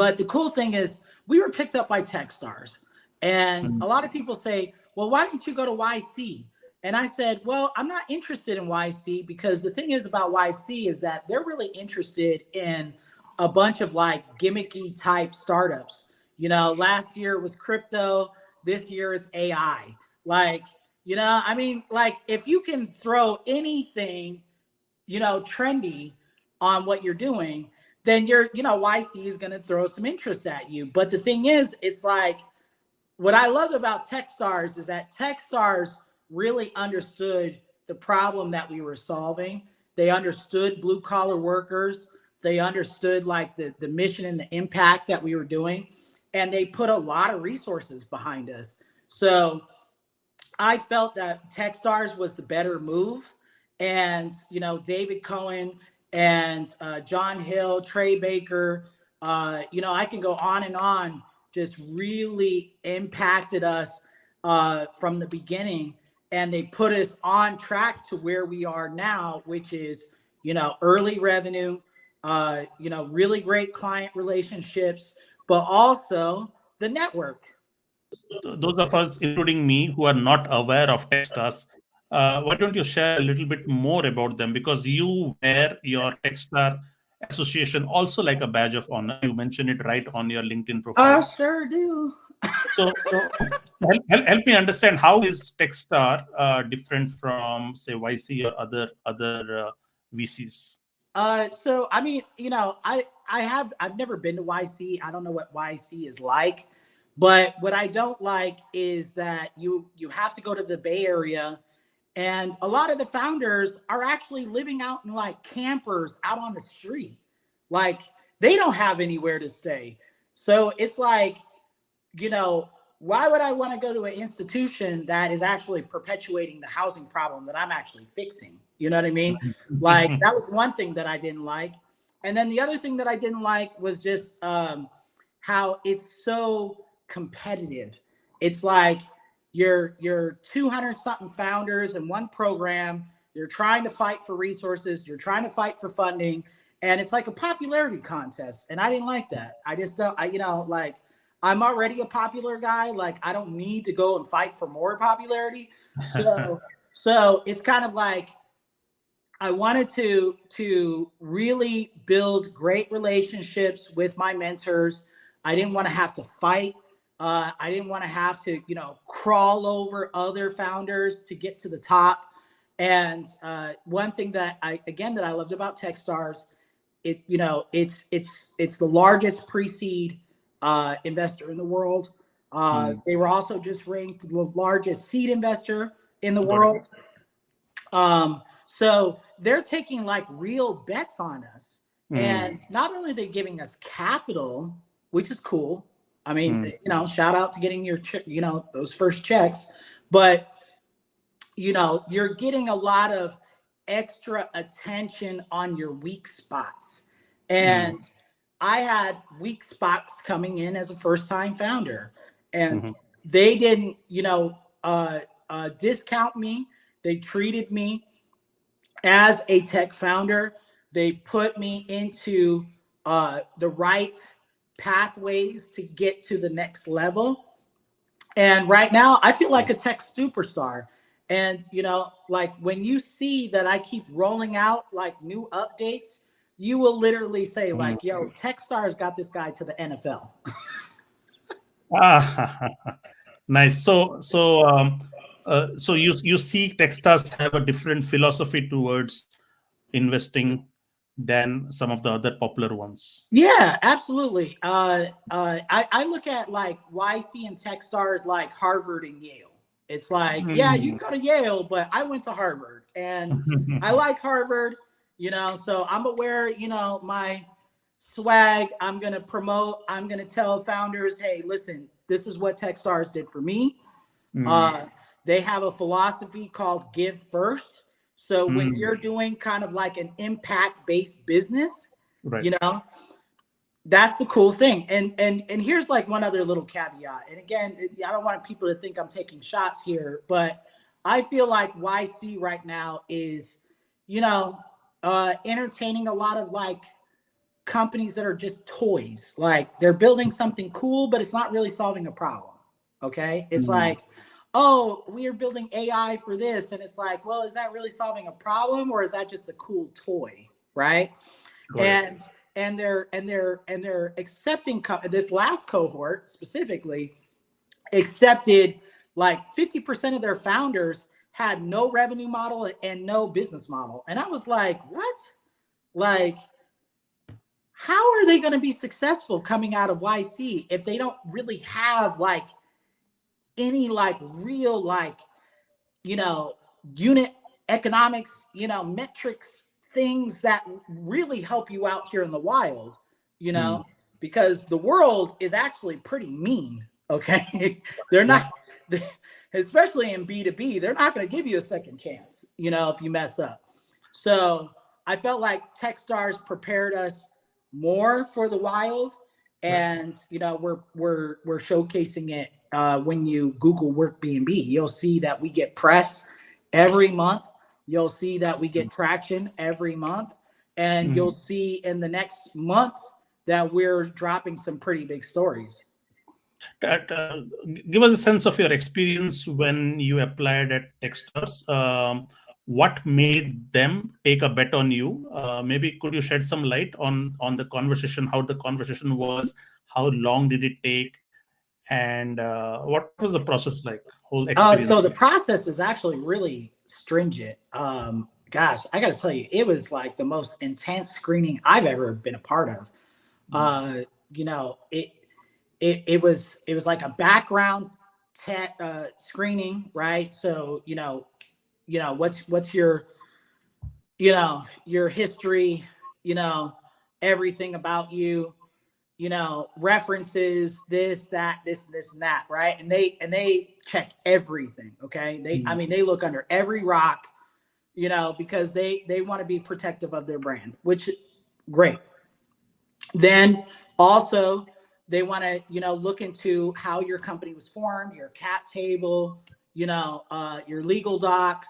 But the cool thing is we were picked up by TechStars. And a lot of people say, well, why don't you go to YC? And I said, well, I'm not interested in YC because the thing is about YC is that they're really interested in a bunch of like gimmicky type startups. You know, last year it was crypto. This year it's AI. Like, you know, I mean, like if you can throw anything, you know, trendy on what you're doing, then YC is going to throw some interest at you. But the thing is, it's like, what I love about TechStars is that TechStars really understood the problem that we were solving. They understood blue collar workers. They understood like the mission and the impact that we were doing. And they put a lot of resources behind us. So I felt that TechStars was the better move. And, you know, David Cohen and John Hill, Trey Baker, you know, I can go on and on, just really impacted us from the beginning. And they put us on track to where we are now, which is, you know, early revenue, you know, really great client relationships, but also the network. Those of us, including me, who are not aware of TechStars, why don't you share a little bit more about them? Because you wear your TechStar association also like a badge of honor. You mentioned it right on your LinkedIn profile. I sure do. So help me understand, how is TechStar different from, say, YC or other VCs? So I mean, you know, I've never been to YC. I don't know what YC is like, but what I don't like is that you have to go to the Bay Area, and a lot of the founders are actually living out in like campers out on the street. Like they don't have anywhere to stay. So it's like, you know, why would I want to go to an institution that is actually perpetuating the housing problem that I'm actually fixing? You know what I mean? Like that was one thing that I didn't like. And then the other thing that I didn't like was just how it's so competitive. It's like you're 200 something founders in one program. You're trying to fight for resources. You're trying to fight for funding. And it's like a popularity contest. And I didn't like that. I just don't, you know, like I'm already a popular guy. Like I don't need to go and fight for more popularity. So it's kind of like, I wanted to really build great relationships with my mentors. I didn't want to have to fight. I didn't want to have to, you know, crawl over other founders to get to the top. And one thing that I loved about TechStars, it's the largest pre-seed investor in the world. They were also just ranked the largest seed investor in the world. So they're taking like real bets on us. And not only are they giving us capital, which is cool. I mean, you know, shout out to getting your, you know, those first checks, but, you know, you're getting a lot of extra attention on your weak spots. And I had weak spots coming in as a first-time founder, and they didn't, you know, discount me. They treated me as a tech founder. They put me into the right pathways to get to the next level. And right now I feel like a tech superstar. And, you know, like when you see that I keep rolling out like new updates, you will literally say like, yo, TechStars got this guy to the NFL. Nice. So you see TechStars have a different philosophy towards investing than some of the other popular ones. Yeah, absolutely. I look at like YC and TechStars like Harvard and Yale. It's like, yeah, you go to Yale, but I went to Harvard and I like Harvard, you know, so I'm aware, you know, my swag, I'm going to promote, I'm going to tell founders, hey, listen, this is what TechStars did for me. They have a philosophy called give first. So when you're doing kind of like an impact-based business, you know, that's the cool thing. And here's like one other little caveat. And again, I don't want people to think I'm taking shots here, but I feel like YC right now is, you know, entertaining a lot of like companies that are just toys. Like they're building something cool, but it's not really solving a problem. Okay. It's like, oh, we are building AI for this. And it's like, well, is that really solving a problem or is that just a cool toy? Right. And they're accepting this last cohort specifically accepted like 50% of their founders had no revenue model and no business model. And I was like, what? Like, how are they going to be successful coming out of YC if they don't really have like any like real like, you know, unit economics, you know, metrics, things that really help you out here in the wild, you know, because the world is actually pretty mean. Okay. They're not, especially in B2B, they're not going to give you a second chance, you know, if you mess up. So I felt like TechStars prepared us more for the wild. And, you know, we're showcasing it when you Google Workbnb. You'll see that we get press every month. You'll see that we get traction every month. And you'll see in the next month that we're dropping some pretty big stories. Give us a sense of your experience when you applied at TechStars. What made them take a bet on you? Maybe could you shed some light on the conversation, how the conversation was, how long did it take, and what was the process like, whole experience? So the process is actually really stringent. Gosh, I got to tell you, it was like the most intense screening I've ever been a part of. You know, it was like a background screening, right? So, you know, what's your, you know, your history, you know, everything about you, you know, references, this, that, this, and that, right? And they check everything. Okay. I mean, they look under every rock, you know, because they want to be protective of their brand, which great. Then also they want to, you know, look into how your company was formed, your cap table, you know, your legal docs.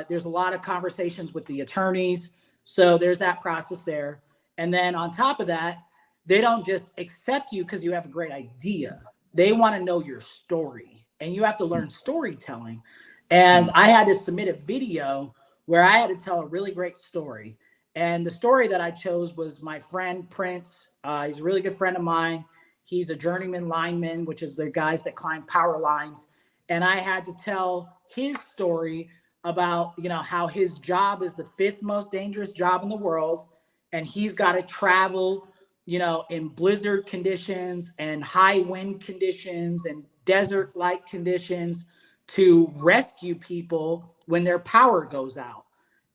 There's a lot of conversations with the attorneys. So there's that process there. And then on top of that, they don't just accept you because you have a great idea. They want to know your story, and you have to learn storytelling. And I had to submit a video where I had to tell a really great story. And the story that I chose was my friend Prince. He's a really good friend of mine. He's a journeyman lineman, which is the guys that climb power lines. And I had to tell his story about, you know, how his job is the 5th most dangerous job in the world. And he's got to travel, you know, in blizzard conditions and high wind conditions and desert-like conditions to rescue people when their power goes out.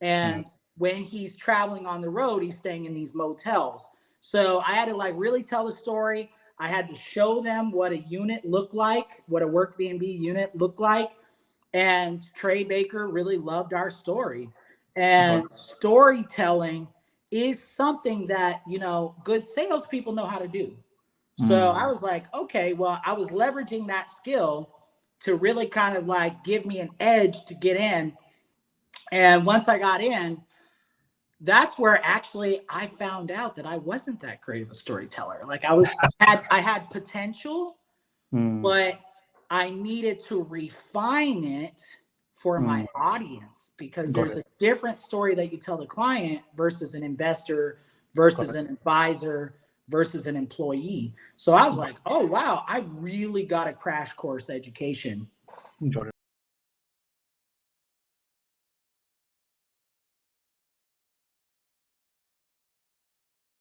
And when he's traveling on the road, he's staying in these motels. So I had to like really tell the story. I had to show them what a unit looked like, what a Workbnb unit looked like. And Trey Baker really loved our story. And storytelling is something that, you know, good salespeople know how to do. So I was like, okay, well, I was leveraging that skill to really kind of like give me an edge to get in. And once I got in, that's where actually I found out that I wasn't that great of a storyteller. Like I had potential, but I needed to refine it for my audience, because there's a different story that you tell the client versus an investor versus an advisor versus an employee. So I was like, oh, wow, I really got a crash course education.